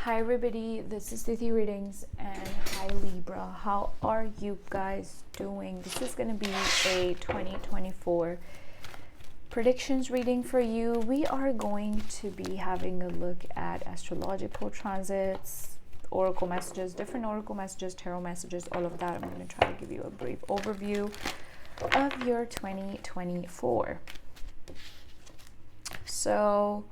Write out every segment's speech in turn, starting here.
Hi everybody, this is Tithi Readings, and hi Libra. How are you guys doing? This is going to be a 2024 predictions reading for you. We are going to be having a look at astrological transits, oracle messages, different oracle messages, tarot messages, all of that. I'm going to try to give you a brief overview of your 2024. So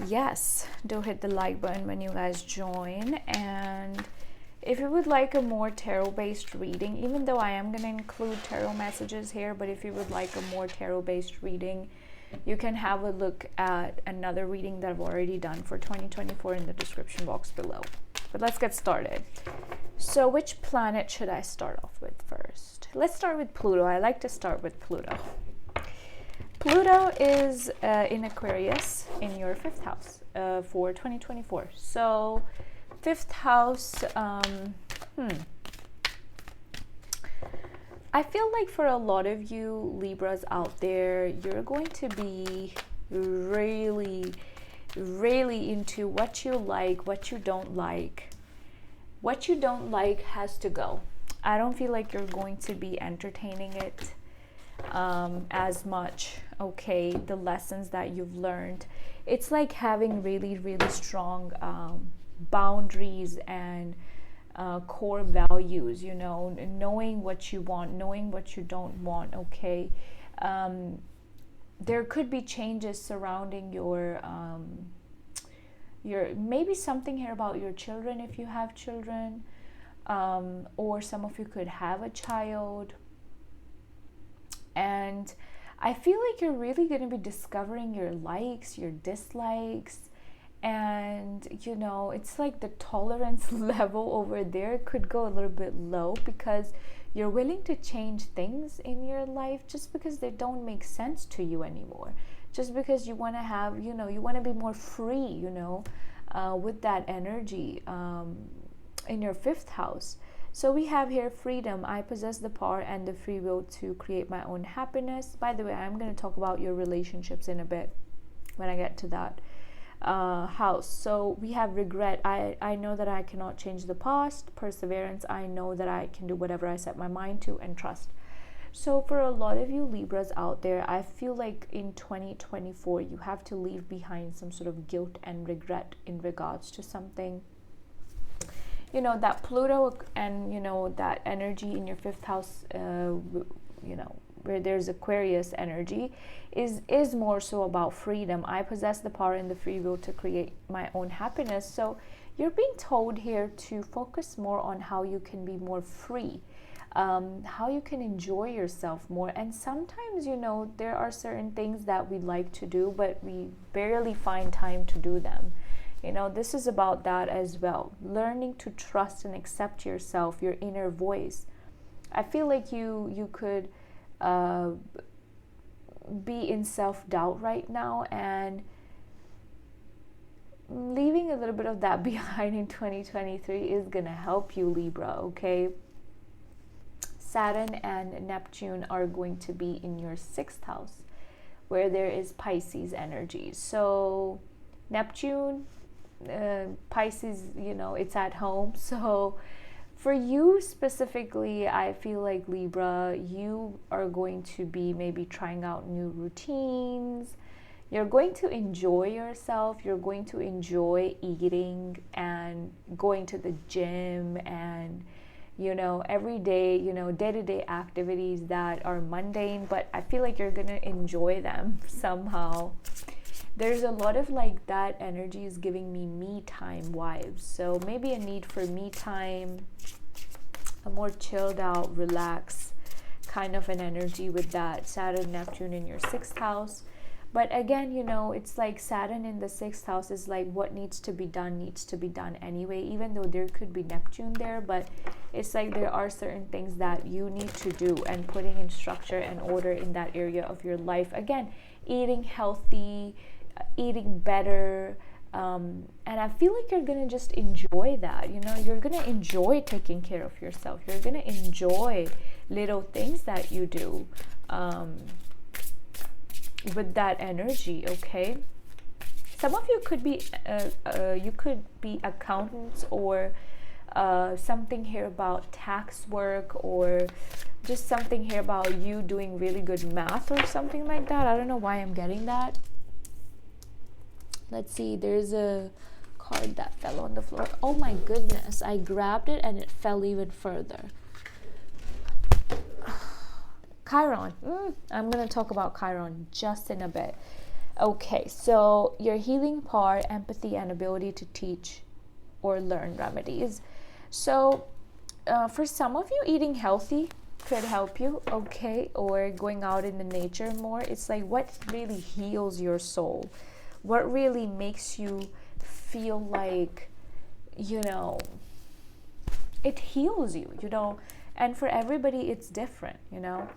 yes, do hit the like button when you guys join, and if you would like a more tarot based reading, even though I am going to include tarot messages here, but if you would like a more tarot based reading, you can have a look at another reading that I've already done for 2024 in the description box below. But let's get started. So which planet should I start off with first? Let's start with Pluto. I like to start with Pluto. Pluto is in Aquarius in your 5th house for 2024. So 5th house, I feel like for a lot of you Libras out there, you're going to be really into what you like, what you don't like. What you don't like has to go. I don't feel like you're going to be entertaining it as much. Okay, the lessons that you've learned, it's like having really strong boundaries and core values, you know, knowing what you want, knowing what you don't want. Okay, there could be changes surrounding your maybe something here about your children if you have children, or some of you could have a child. And I feel like you're really going to be discovering your likes, your dislikes, and you know, it's like the tolerance level over there could go a little bit low because you're willing to change things in your life just because they don't make sense to you anymore. Just because you want to have, you know, you want to be more free, you know, with that energy in your 5th house. So we have here freedom. I possess the power and the free will to create my own happiness. By the way, I'm going to talk about your relationships in a bit when I get to that house. So we have regret. I know that I cannot change the past. Perseverance. I know that I can do whatever I set my mind to, and trust. So for a lot of you Libras out there, I feel like in 2024, you have to leave behind some sort of guilt and regret in regards to something. You know, that Pluto and, you know, that energy in your 5th house, you know, where there's Aquarius energy is more so about freedom. I possess the power and the free will to create my own happiness. So you're being told here to focus more on how you can be more free, how you can enjoy yourself more. And sometimes, you know, there are certain things that we like to do, but we barely find time to do them. You know, this is about that as well. Learning to trust and accept yourself, your inner voice. I feel like you could be in self-doubt right now, and leaving a little bit of that behind in 2023 is going to help you, Libra, okay? Saturn and Neptune are going to be in your 6th house, where there is Pisces energy. So Neptune, Pisces, you know, it's at home. So for you specifically, I feel like Libra, you are going to be maybe trying out new routines. You're going to enjoy yourself. You're going to enjoy eating and going to the gym and, you know, every day, you know, day-to-day activities that are mundane, but I feel like you're going to enjoy them somehow. There's a lot of like that energy is giving me time vibes. So maybe a need for me time, a more chilled out, relaxed kind of an energy with that Saturn, Neptune in your 6th house. But again, you know, it's like Saturn in the 6th house is like what needs to be done anyway, even though there could be Neptune there. But it's like there are certain things that you need to do, and putting in structure and order in that area of your life. Again, eating healthy, eating better, and I feel like you're gonna just enjoy that. You know, you're gonna enjoy taking care of yourself. You're gonna enjoy little things that you do with that energy, okay? Some of you could be accountants, or something here about tax work, or just something here about you doing really good math or something like that. I don't know why I'm getting that. Let's see, there's a card that fell on the floor. Oh my goodness, I grabbed it and it fell even further. Chiron. I'm going to talk about Chiron just in a bit. Okay, so your healing power, empathy, and ability to teach or learn remedies. So for some of you, eating healthy could help you, okay, or going out in the nature more. It's like, what really heals your soul? What really makes you feel like, you know, it heals you, you know? And for everybody, it's different, you know?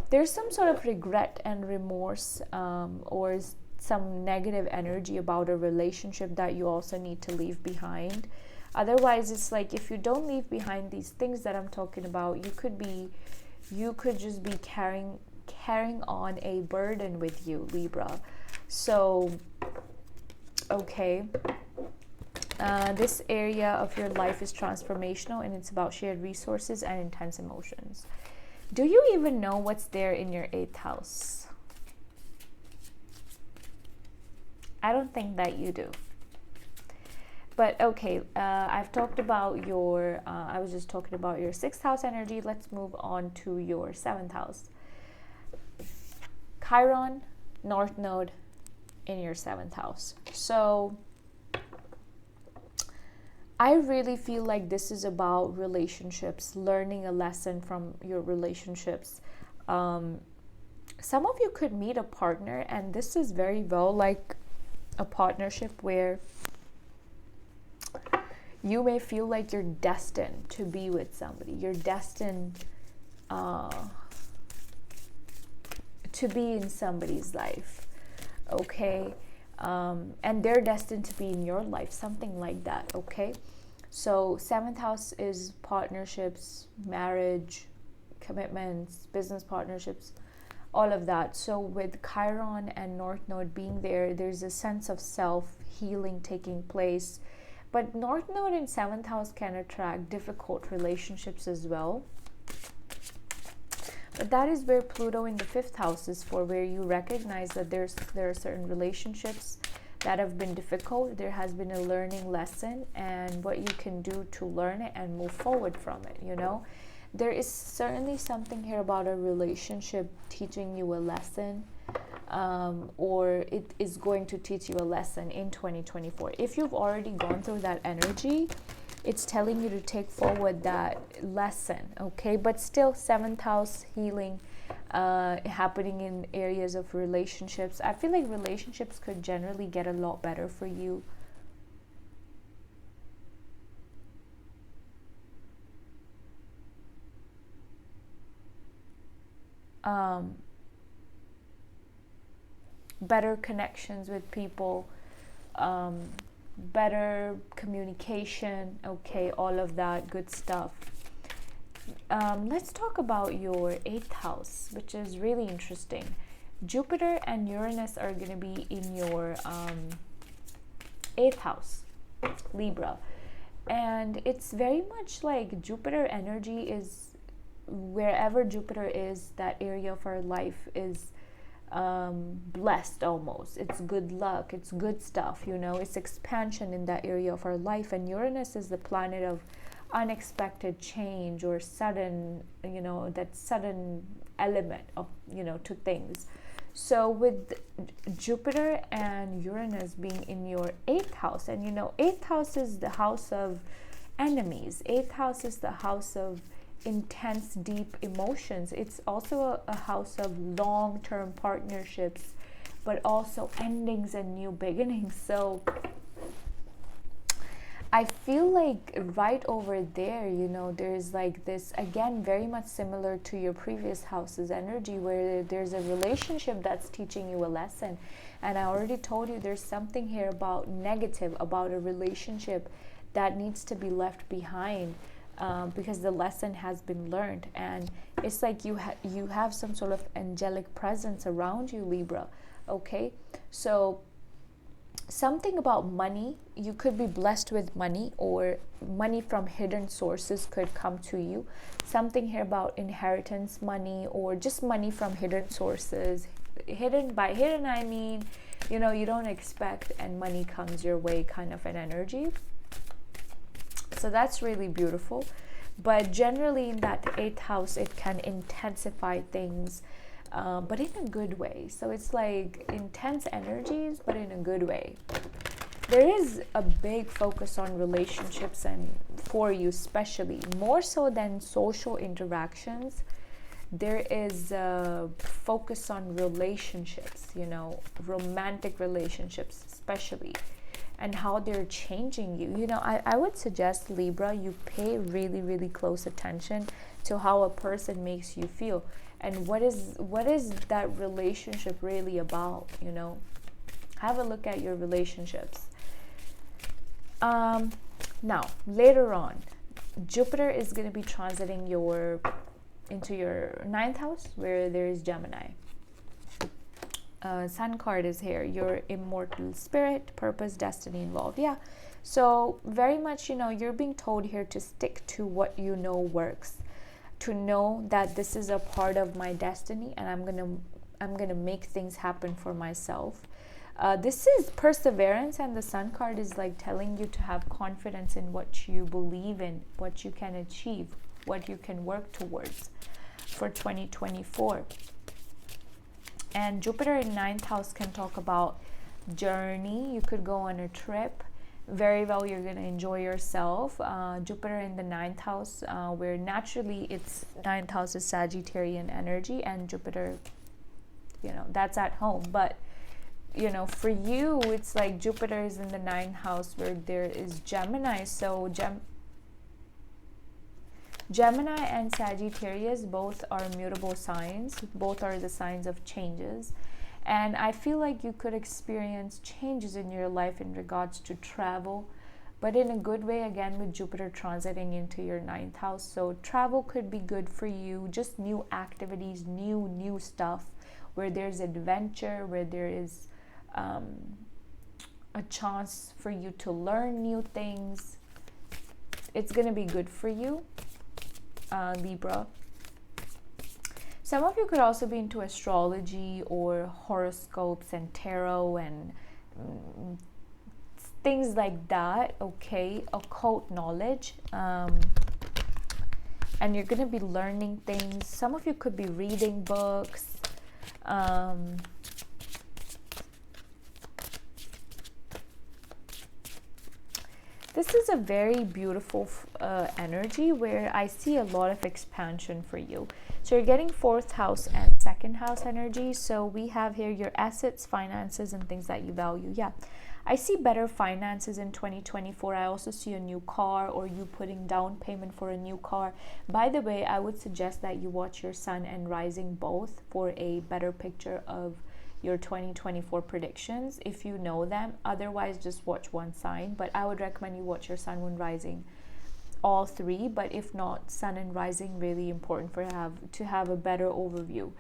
There's some sort of regret and remorse, or some negative energy about a relationship that you also need to leave behind. Otherwise, it's like, if you don't leave behind these things that I'm talking about, you could just be carrying on a burden with you, Libra. So, okay. This area of your life is transformational, and it's about shared resources and intense emotions. Do you even know what's there in your 8th house? I don't think that you do. But okay, I've talked about your, I was just talking about your 6th house energy. Let's move on to your 7th house. Chiron, North Node in your 7th house. So I really feel like this is about relationships, learning a lesson from your relationships. Some of you could meet a partner, and this is very well like a partnership where you may feel like you're destined to be with somebody. You're destined to be in somebody's life, okay? And they're destined to be in your life, something like that, okay? So 7th house is partnerships, marriage, commitments, business partnerships, all of that. So with Chiron and North Node being there, there's a sense of self-healing taking place. But North Node in 7th house can attract difficult relationships as well. But that is where Pluto in the 5th house is for, where you recognize that there are certain relationships that have been difficult. There has been a learning lesson, and what you can do to learn it and move forward from it, you know. There is certainly something here about a relationship teaching you a lesson, or it is going to teach you a lesson in 2024. If you've already gone through that energy, it's telling you to take forward that lesson, okay? But still, 7th house healing happening in areas of relationships. I feel like relationships could generally get a lot better for you. Better connections with people, better communication, okay, all of that good stuff. Let's talk about your 8th house, which is really interesting. Jupiter and Uranus are going to be in your 8th house, Libra. And it's very much like Jupiter energy is, wherever Jupiter is, that area of our life is blessed almost. It's good luck, it's good stuff, you know, it's expansion in that area of our life. And Uranus is the planet of unexpected change, or sudden, you know, that sudden element of, you know, to things. So with Jupiter and Uranus being in your 8th house, and you know, 8th house is the house of enemies. 8th house is the house of intense, deep emotions. It's also a house of long-term partnerships, but also endings and new beginnings. So I feel like right over there, you know, there's like this, again, very much similar to your previous house's energy, where there's a relationship that's teaching you a lesson. And I already told you there's something here about negative, about a relationship that needs to be left behind, because the lesson has been learned. And it's like you have some sort of angelic presence around you, Libra, okay? So something about money. You could be blessed with money, or money from hidden sources could come to you. Something here about inheritance money, or just money from hidden sources. Hidden, by hidden I mean, you know, you don't expect and money comes your way, kind of an energy. So that's really beautiful. But generally in that 8th house, it can intensify things, but in a good way. So it's like intense energies, but in a good way. There is a big focus on relationships, and for you especially, more so than social interactions, there is a focus on relationships, you know, romantic relationships especially, and how they're changing you. You know, I would suggest, Libra, you pay really, really close attention to how a person makes you feel, and what is that relationship really about, you know. Have a look at your relationships. Now, later on, Jupiter is going to be transiting into your 9th house, where there is Gemini. Sun card is here, your immortal spirit, purpose, destiny involved. Yeah, so very much, you know, you're being told here to stick to what you know works, to know that this is a part of my destiny, and I'm gonna make things happen for myself. This is perseverance, and the Sun card is like telling you to have confidence in what you believe in, what you can achieve, what you can work towards for 2024. And Jupiter in 9th house can talk about journey. You could go on a trip. Very well, you're going to enjoy yourself. Jupiter in the 9th house, where naturally its 9th house is Sagittarian energy, and Jupiter, you know, that's at home. But, you know, for you, it's like Jupiter is in the 9th house where there is Gemini. So Gemini and Sagittarius both are mutable signs. Both are the signs of changes. And I feel like you could experience changes in your life in regards to travel, but in a good way, again, with Jupiter transiting into your 9th house. So travel could be good for you, just new activities, new stuff, where there's adventure, where there is a chance for you to learn new things. It's going to be good for you, Libra. Some of you could also be into astrology or horoscopes and tarot and things like that, okay? Occult knowledge. And you're going to be learning things. Some of you could be reading books. This is a very beautiful energy where I see a lot of expansion for you. So you're getting 4th house and 2nd house energy. So we have here your assets, finances, and things that you value. Yeah, I see better finances in 2024. I also see a new car, or you putting down payment for a new car. By the way, I would suggest that you watch your sun and rising both for a better picture of your 2024 predictions, if you know them. Otherwise, just watch one sign. But I would recommend you watch your sun, moon, rising, all three. But if not, sun and rising, really important to have a better overview.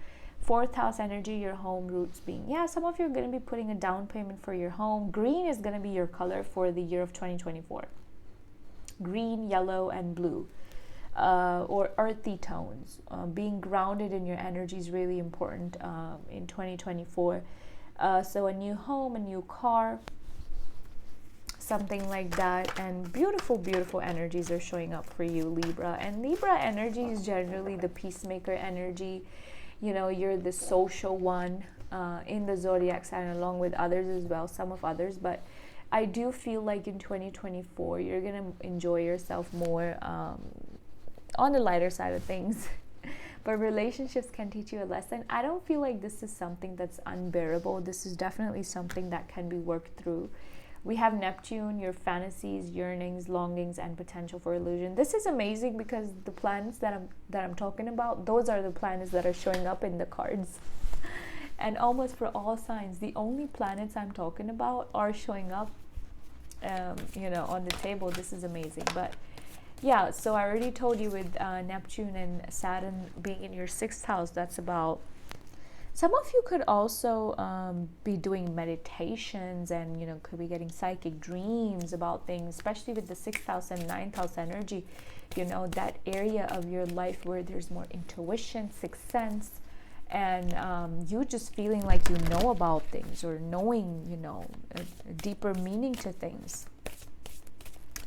4th house energy, your home, roots being, yeah, some of you are going to be putting a down payment for your home. Green is going to be your color for the year of 2024. Green, yellow, and blue. Or earthy tones. Being grounded in your energy is really important in 2024. So a new home, a new car, something like that. And beautiful, beautiful energies are showing up for you, Libra. And Libra energy is generally the peacemaker energy. You know, you're the social one in the zodiac sign, along with others as well, some of others. But I do feel like in 2024, you're going to enjoy yourself more on the lighter side of things. But relationships can teach you a lesson. I don't feel like this is something that's unbearable. This is definitely something that can be worked through. We have Neptune, your fantasies, yearnings, longings, and potential for illusion. This is amazing because the planets that I'm talking about, those are the planets that are showing up in the cards. And almost for all signs, the only planets I'm talking about are showing up, you know, on the table. This is amazing. But yeah, so I already told you with Neptune and Saturn being in your 6th house, that's about Some of you could also be doing meditations and, you know, could be getting psychic dreams about things, especially with the 6th house and 9th house energy. You know, that area of your life where there's more intuition, sixth sense, and you just feeling like you know about things, or knowing, you know, a deeper meaning to things.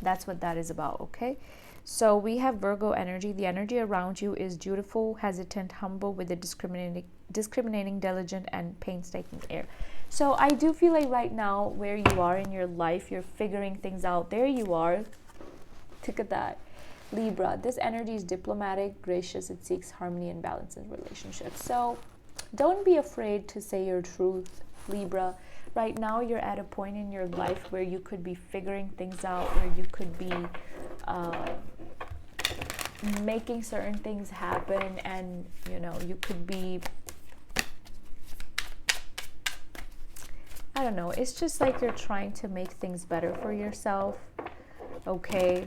That's what that is about, okay? So we have Virgo energy. The energy around you is dutiful, hesitant, humble, with a discriminating, diligent, and painstaking air. So I do feel like right now, where you are in your life, you're figuring things out. There you are. Look at that. Libra, this energy is diplomatic, gracious. It seeks harmony and balance in relationships. So don't be afraid to say your truth, Libra. Right now, you're at a point in your life where you could be figuring things out, where you could be making certain things happen, and, you know, you could be, I don't know, it's just like you're trying to make things better for yourself, okay?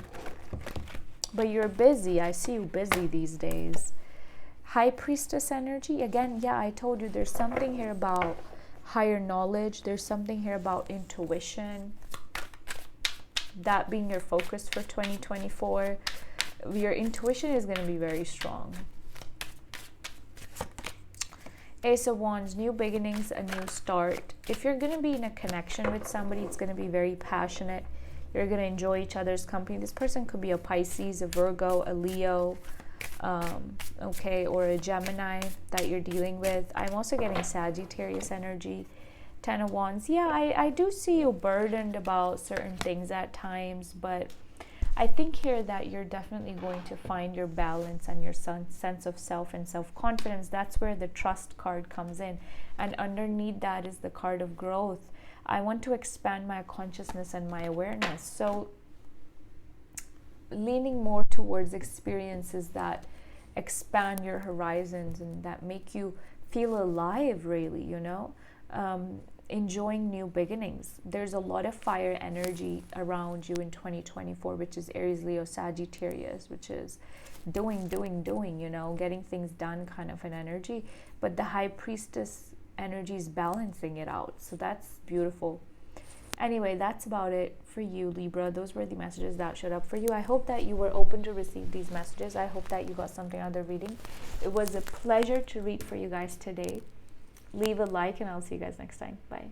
But you're busy. I see you busy these days. High Priestess energy. Again, yeah, I told you there's something here about higher knowledge. There's something here about intuition. That being your focus for 2024. Your intuition is going to be very strong. Ace of Wands, new beginnings, a new start. If you're going to be in a connection with somebody, it's going to be very passionate. You're going to enjoy each other's company. This person could be a Pisces, a Virgo, a Leo, okay, or a Gemini that you're dealing with. I'm also getting Sagittarius energy. 10 of Wands. Yeah, I do see you burdened about certain things at times, but I think here that you're definitely going to find your balance and your sense of self and self-confidence. That's where the trust card comes in. And underneath that is the card of growth. I want to expand my consciousness and my awareness. So leaning more towards experiences that expand your horizons and that make you feel alive, really, you know, enjoying new beginnings. There's a lot of fire energy around you in 2024, which is Aries, Leo, Sagittarius, which is doing, you know, getting things done kind of an energy. But the High Priestess energy is balancing it out. So that's beautiful. Anyway, that's about it for you, Libra. Those were the messages that showed up for you. I hope that you were open to receive these messages. I hope that you got something out of the reading. It was a pleasure to read for you guys today. Leave a like and I'll see you guys next time. Bye.